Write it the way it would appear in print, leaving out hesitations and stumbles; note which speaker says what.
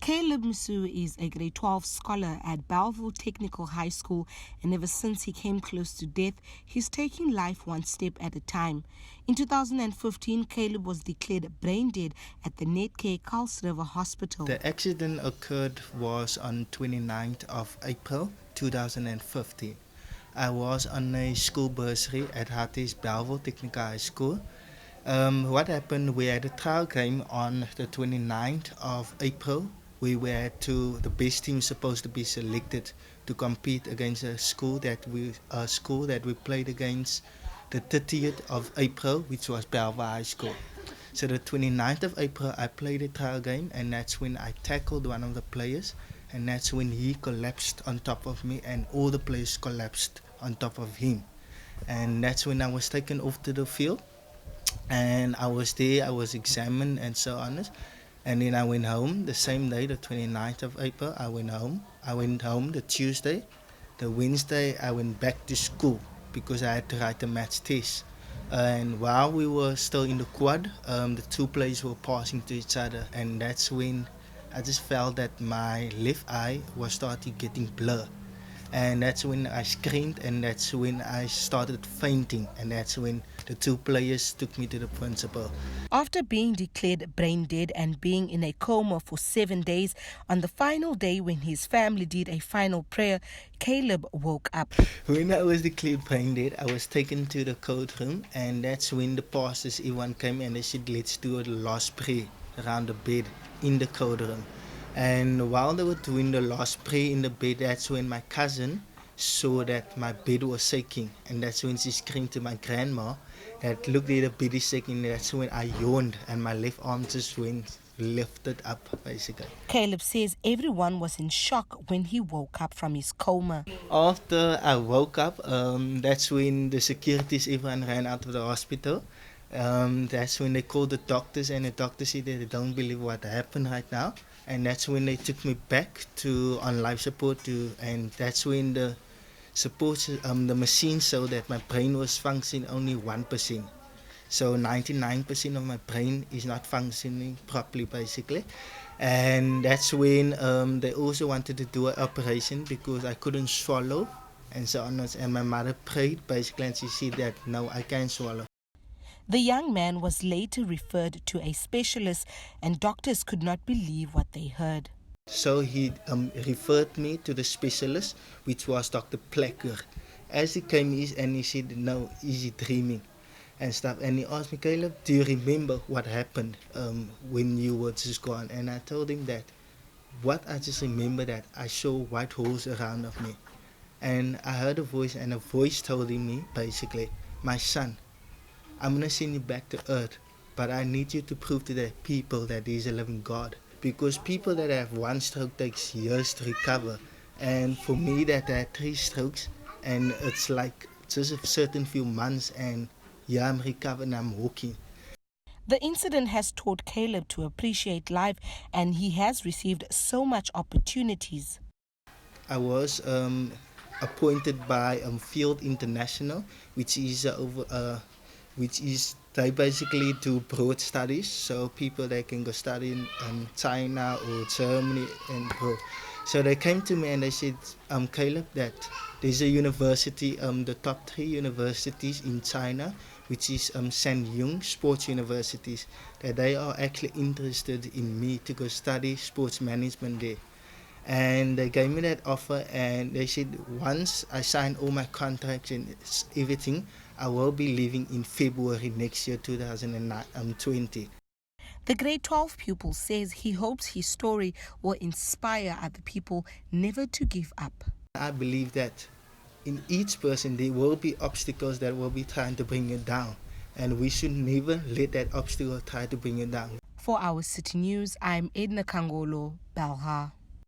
Speaker 1: Kalib Missoe is a grade 12 scholar at Belhar Technical High School, and ever since he came close to death, he's taking life one step at a time. In 2015, Kalib was declared brain dead at the Netcare Kals River Hospital.
Speaker 2: The accident occurred was on 29th of April 2015. I was on a school bursary at Hatties Belhar Technical High School. What happened, we had a trial game on the 29th of April. We were the best team supposed to be selected to compete against a school that we played against the 30th of April, which was Belhar High School. So the 29th of April, I played a trial game, and that's when I tackled one of the players, and that's when he collapsed on top of me, and all the players collapsed on top of him. And that's when I was taken off to the field, and I was there, I was examined and so on. And then I went home the same day, the 29th of April, I went home the Tuesday. The Wednesday, I went back to school because I had to write a maths test. And while we were still in the quad, the two players were passing to each other. And that's when I just felt that my left eye was starting getting blurred. And that's when I screamed, and that's when I started fainting, and that's when the two players took me to the principal.
Speaker 1: After being declared brain dead and being in a coma for 7 days, on the final day when his family did a final prayer, Kalib woke up.
Speaker 2: When I was declared brain dead, I was taken to the courtroom, and that's when the pastors, everyone came and they said, let's do a last prayer around the bed in the courtroom. And while they were doing the last prayer in the bed, that's when my cousin saw that my bed was shaking. And that's when she screamed to my grandma that, look there, the bed is shaking. That's when I yawned and my left arm just went lifted up, basically.
Speaker 1: Kalib says everyone was in shock when he woke up from his coma.
Speaker 2: After I woke up, that's when the securities, everyone ran out of the hospital. That's when they called the doctors, and the doctors said that they don't believe what happened right now. And that's when they took me back on life support and that's when the machine showed that my brain was functioning only 1%. So 99% of my brain is not functioning properly, basically. And that's when they also wanted to do an operation because I couldn't swallow and so on. And my mother prayed, basically, and she said that, no, I can't swallow.
Speaker 1: The young man was later referred to a specialist, and doctors could not believe what they heard.
Speaker 2: So he referred me to the specialist, which was Dr. Plecker. As he came and he said, no, is he dreaming and stuff? And he asked me, Kalib, do you remember what happened when you were just gone? And I told him that I just remember that I saw white holes around of me. And I heard a voice, and a voice told me, basically, my son, I'm going to send you back to earth, but I need you to prove to the people that there is a living God. Because people that have one stroke takes years to recover. And for me that I had 3 strokes, and it's like just a certain few months, and yeah, I'm recovered and I'm walking.
Speaker 1: The incident has taught Kalib to appreciate life, and he has received so much opportunities.
Speaker 2: I was appointed by Field International, which is they basically do broad studies, so people that can go study in China or Germany and go. So they came to me and they said, Kalib, that there's a university, the top 3 universities in China, which is Sanyong Sports Universities, that they are actually interested in me to go study sports management there. And they gave me that offer, and they said once I sign all my contracts and everything, I will be leaving in February next year, 2020.
Speaker 1: The grade 12 pupil says he hopes his story will inspire other people never to give up.
Speaker 2: I believe that in each person there will be obstacles that will be trying to bring you down, and we should never let that obstacle try to bring you down.
Speaker 1: For our City News, I'm Edna Kangolo, Belhar.